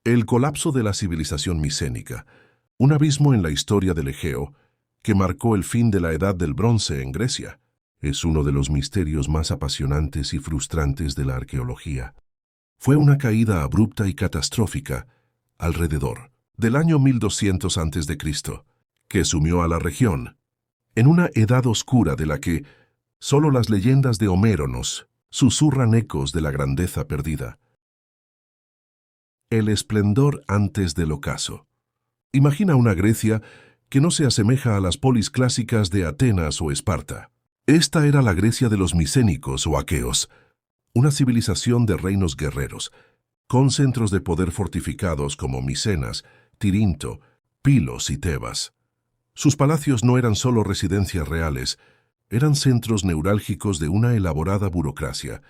El colapso de la civilización micénica, un abismo en la historia del Egeo que marcó el fin de la Edad del Bronce en Grecia, es uno de los misterios más apasionantes y frustrantes de la arqueología. Fue una caída abrupta y catastrófica alrededor del año 1200 a.C., que sumió a la región en una edad oscura de la que solo las leyendas de Homero nos susurran ecos de la grandeza perdida. El esplendor antes del ocaso. Imagina una Grecia que no se asemeja a las polis clásicas de Atenas o Esparta. Esta era la Grecia de los micénicos o aqueos, una civilización de reinos guerreros, con centros de poder fortificados como Micenas, Tirinto, Pilos y Tebas. Sus palacios no eran solo residencias reales, eran centros neurálgicos de una elaborada burocracia,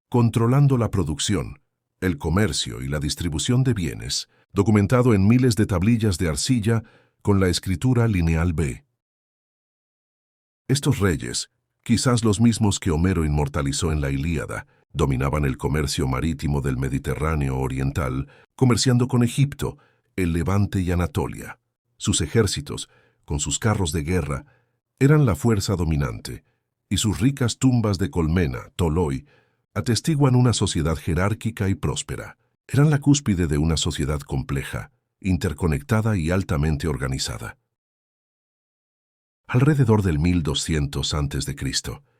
controlando la producción, el comercio y la distribución de bienes, documentado en miles de tablillas de arcilla con la escritura lineal B. Estos reyes, quizás los mismos que Homero inmortalizó en la Ilíada, dominaban el comercio marítimo del Mediterráneo oriental, comerciando con Egipto, el Levante y Anatolia. Sus ejércitos, con sus carros de guerra, eran la fuerza dominante, y sus ricas tumbas de colmena, toloi, atestiguan una sociedad jerárquica y próspera. Eran la cúspide de una sociedad compleja, interconectada y altamente organizada. Alrededor del 1200 a.C.,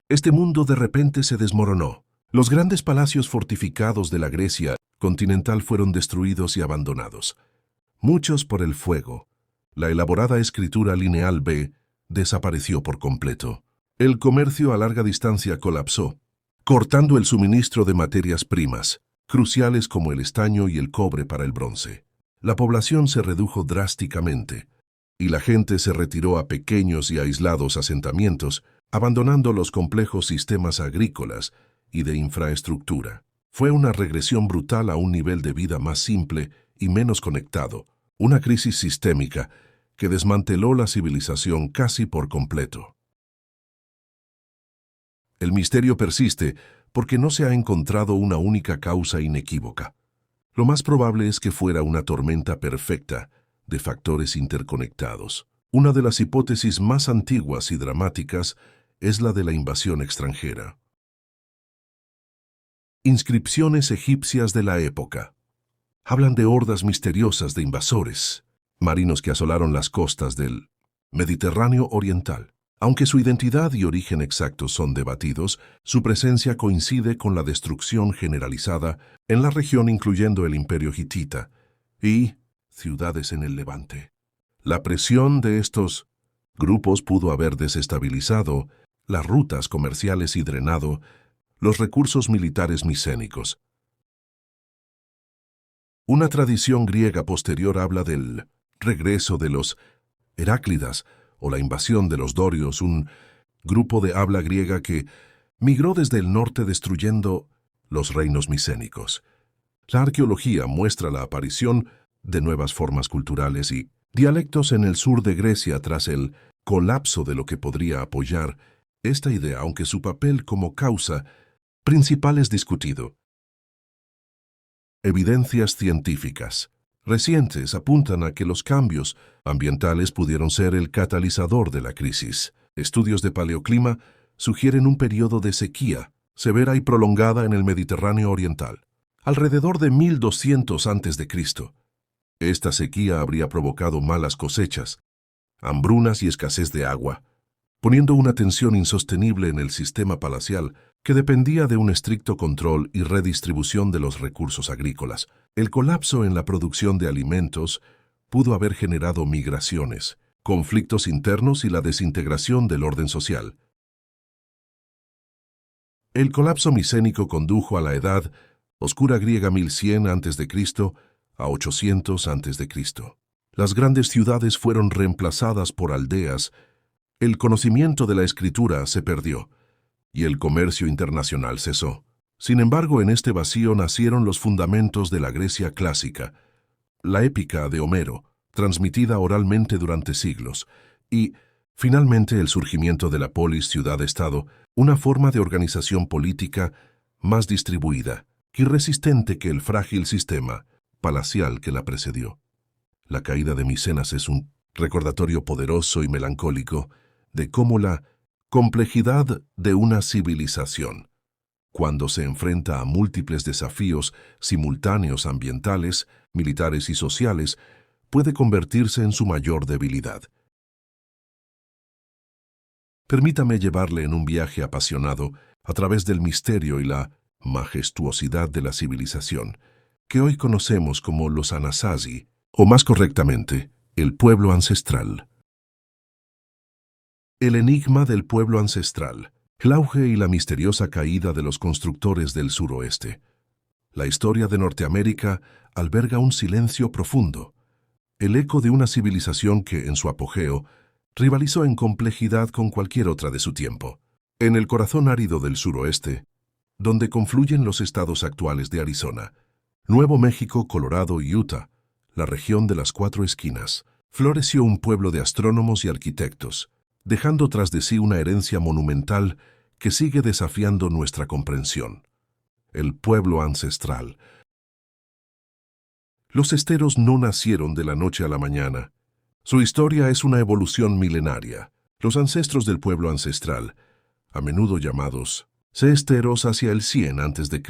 este mundo de repente se desmoronó. Los grandes palacios fortificados de la Grecia continental fueron destruidos y abandonados. Muchos por el fuego. La elaborada escritura lineal B desapareció por completo. El comercio a larga distancia colapsó, cortando el suministro de materias primas, cruciales como el estaño y el cobre para el bronce. La población se redujo drásticamente, y la gente se retiró a pequeños y aislados asentamientos, abandonando los complejos sistemas agrícolas y de infraestructura. Fue una regresión brutal a un nivel de vida más simple y menos conectado, una crisis sistémica que desmanteló la civilización casi por completo. El misterio persiste porque no se ha encontrado una única causa inequívoca. Lo más probable es que fuera una tormenta perfecta de factores interconectados. Una de las hipótesis más antiguas y dramáticas es la de la invasión extranjera. Inscripciones egipcias de la época. Hablan de hordas misteriosas de invasores, marinos que asolaron las costas del Mediterráneo oriental. Aunque su identidad y origen exactos son debatidos, su presencia coincide con la destrucción generalizada en la región incluyendo el Imperio Hitita y ciudades en el Levante. La presión de estos grupos pudo haber desestabilizado las rutas comerciales y drenado los recursos militares micénicos. Una tradición griega posterior habla del regreso de los Heráclidas o la invasión de los dorios, un grupo de habla griega que migró desde el norte destruyendo los reinos micénicos. La arqueología muestra la aparición de nuevas formas culturales y dialectos en el sur de Grecia tras el colapso de lo que podría apoyar esta idea, aunque su papel como causa principal es discutido. Evidencias científicas recientes apuntan a que los cambios ambientales pudieron ser el catalizador de la crisis. Estudios de paleoclima sugieren un periodo de sequía severa y prolongada en el Mediterráneo oriental, alrededor de 1200 a.C. Esta sequía habría provocado malas cosechas, hambrunas y escasez de agua, poniendo una tensión insostenible en el sistema palacial que dependía de un estricto control y redistribución de los recursos agrícolas. El colapso en la producción de alimentos pudo haber generado migraciones, conflictos internos y la desintegración del orden social. El colapso micénico condujo a la edad oscura griega 1100 a.C. a 800 a.C. Las grandes ciudades fueron reemplazadas por aldeas, el conocimiento de la escritura se perdió y el comercio internacional cesó. Sin embargo, en este vacío nacieron los fundamentos de la Grecia clásica, la épica de Homero, transmitida oralmente durante siglos, y, finalmente, el surgimiento de la polis ciudad-estado, una forma de organización política más distribuida y resistente que el frágil sistema palacial que la precedió. La caída de Micenas es un recordatorio poderoso y melancólico de cómo la complejidad de una civilización, cuando se enfrenta a múltiples desafíos simultáneos ambientales, militares y sociales, puede convertirse en su mayor debilidad. Permítame llevarle en un viaje apasionado a través del misterio y la majestuosidad de la civilización, que hoy conocemos como los Anasazi, o más correctamente, el pueblo ancestral. El enigma del pueblo ancestral, el auge y la misteriosa caída de los constructores del suroeste. La historia de Norteamérica alberga un silencio profundo, el eco de una civilización que, en su apogeo, rivalizó en complejidad con cualquier otra de su tiempo. En el corazón árido del suroeste, donde confluyen los estados actuales de Arizona, Nuevo México, Colorado y Utah, la región de las cuatro esquinas, floreció un pueblo de astrónomos y arquitectos, dejando tras de sí una herencia monumental que sigue desafiando nuestra comprensión. El pueblo ancestral. Los esteros no nacieron de la noche a la mañana. Su historia es una evolución milenaria. Los ancestros del pueblo ancestral, a menudo llamados ceesteros hacia el 100 a.C.,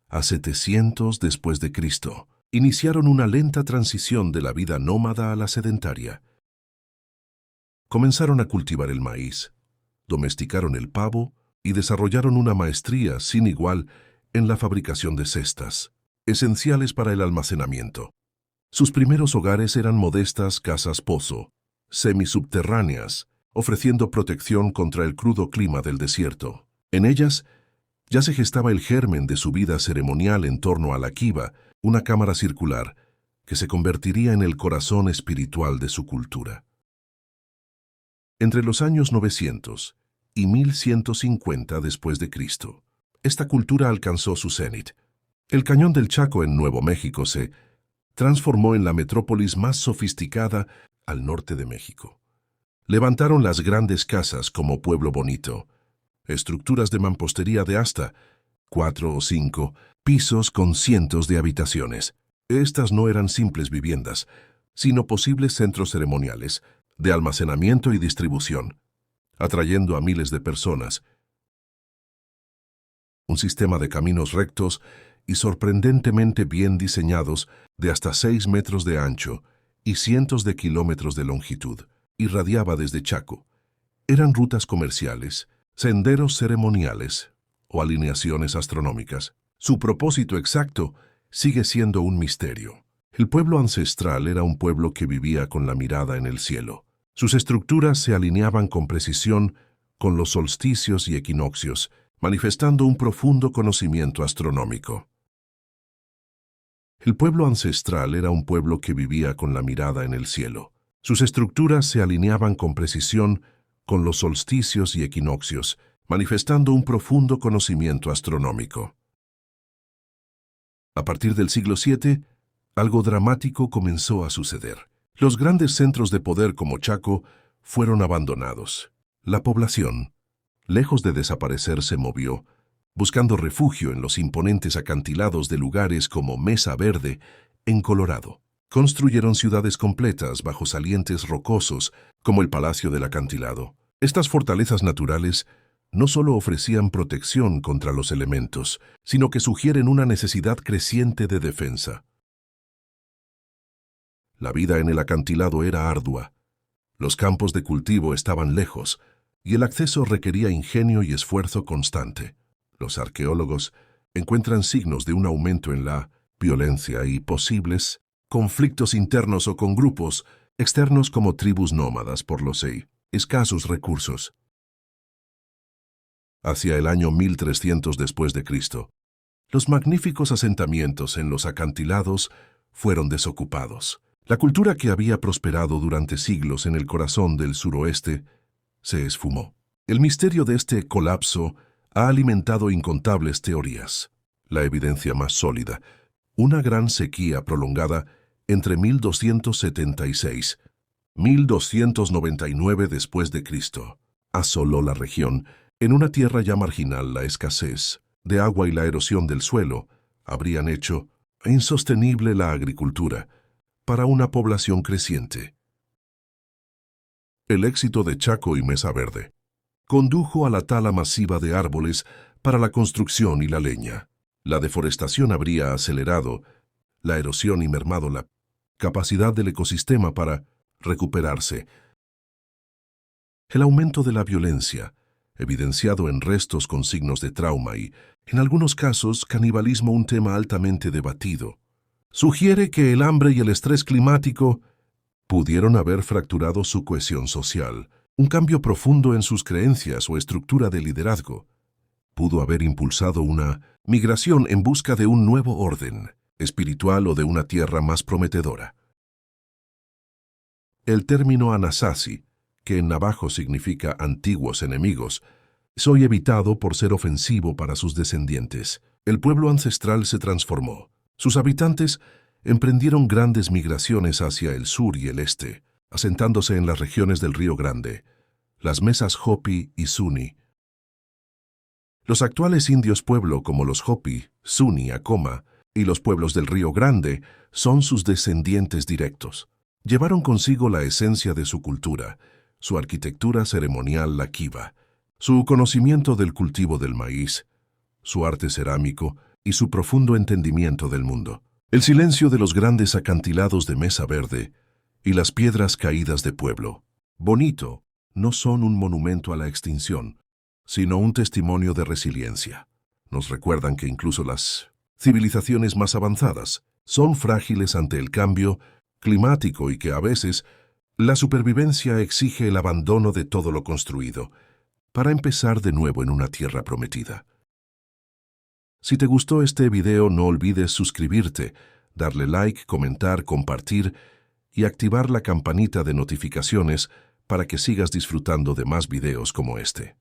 a 700 después de Cristo, iniciaron una lenta transición de la vida nómada a la sedentaria. Comenzaron a cultivar el maíz, domesticaron el pavo y desarrollaron una maestría sin igual en la fabricación de cestas, esenciales para el almacenamiento. Sus primeros hogares eran modestas casas-pozo, semisubterráneas, ofreciendo protección contra el crudo clima del desierto. En ellas ya se gestaba el germen de su vida ceremonial en torno a la kiva, una cámara circular que se convertiría en el corazón espiritual de su cultura. Entre los años 900 y 1150 después de Cristo, esta cultura alcanzó su cenit. El Cañón del Chaco en Nuevo México se transformó en la metrópolis más sofisticada al norte de México. Levantaron las grandes casas como Pueblo Bonito, estructuras de mampostería de hasta 4 o 5 pisos con cientos de habitaciones. Estas no eran simples viviendas, sino posibles centros ceremoniales, de almacenamiento y distribución, atrayendo a miles de personas. Un sistema de caminos rectos y sorprendentemente bien diseñados de hasta 6 metros de ancho y cientos de kilómetros de longitud, irradiaba desde Chaco. Eran rutas comerciales, senderos ceremoniales o alineaciones astronómicas. Su propósito exacto sigue siendo un misterio. El pueblo ancestral era un pueblo que vivía con la mirada en el cielo. Sus estructuras se alineaban con precisión con los solsticios y equinoccios, manifestando un profundo conocimiento astronómico. El pueblo ancestral era un pueblo que vivía con la mirada en el cielo. Sus estructuras se alineaban con precisión con los solsticios y equinoccios, manifestando un profundo conocimiento astronómico. A partir del siglo VII, algo dramático comenzó a suceder. Los grandes centros de poder como Chaco fueron abandonados. La población, lejos de desaparecer, se movió, buscando refugio en los imponentes acantilados de lugares como Mesa Verde, en Colorado. Construyeron ciudades completas bajo salientes rocosos, como el Palacio del Acantilado. Estas fortalezas naturales no solo ofrecían protección contra los elementos, sino que sugieren una necesidad creciente de defensa. La vida en el acantilado era ardua. Los campos de cultivo estaban lejos, y el acceso requería ingenio y esfuerzo constante. Los arqueólogos encuentran signos de un aumento en la violencia y posibles conflictos internos o con grupos externos como tribus nómadas por los escasos recursos. Hacia el año 1300 después de Cristo, los magníficos asentamientos en los acantilados fueron desocupados. La cultura que había prosperado durante siglos en el corazón del suroeste se esfumó. El misterio de este colapso ha alimentado incontables teorías. La evidencia más sólida, una gran sequía prolongada entre 1276 y 1299 después de Cristo, asoló la región. En una tierra ya marginal, la escasez de agua y la erosión del suelo habrían hecho e insostenible la agricultura para una población creciente. El éxito de Chaco y Mesa Verde condujo a la tala masiva de árboles para la construcción y la leña. La deforestación habría acelerado la erosión y mermado la capacidad del ecosistema para recuperarse. El aumento de la violencia, evidenciado en restos con signos de trauma y, en algunos casos, canibalismo, un tema altamente debatido, sugiere que el hambre y el estrés climático pudieron haber fracturado su cohesión social. Un cambio profundo en sus creencias o estructura de liderazgo pudo haber impulsado una migración en busca de un nuevo orden espiritual o de una tierra más prometedora. El término Anasazi, que en navajo significa antiguos enemigos, es hoy evitado por ser ofensivo para sus descendientes. El pueblo ancestral se transformó. Sus habitantes emprendieron grandes migraciones hacia el sur y el este, asentándose en las regiones del Río Grande, las mesas Hopi y Zuni. Los actuales indios pueblo como los Hopi, Zuni, Acoma y los pueblos del Río Grande son sus descendientes directos. Llevaron consigo la esencia de su cultura, su arquitectura ceremonial la kiva, su conocimiento del cultivo del maíz, su arte cerámico y su profundo entendimiento del mundo. El silencio de los grandes acantilados de Mesa Verde y las piedras caídas de Pueblo Bonito no son un monumento a la extinción, sino un testimonio de resiliencia. Nos recuerdan que incluso las civilizaciones más avanzadas son frágiles ante el cambio climático y que a veces la supervivencia exige el abandono de todo lo construido para empezar de nuevo en una tierra prometida. Si te gustó este video, no olvides suscribirte, darle like, comentar, compartir y activar la campanita de notificaciones para que sigas disfrutando de más videos como este.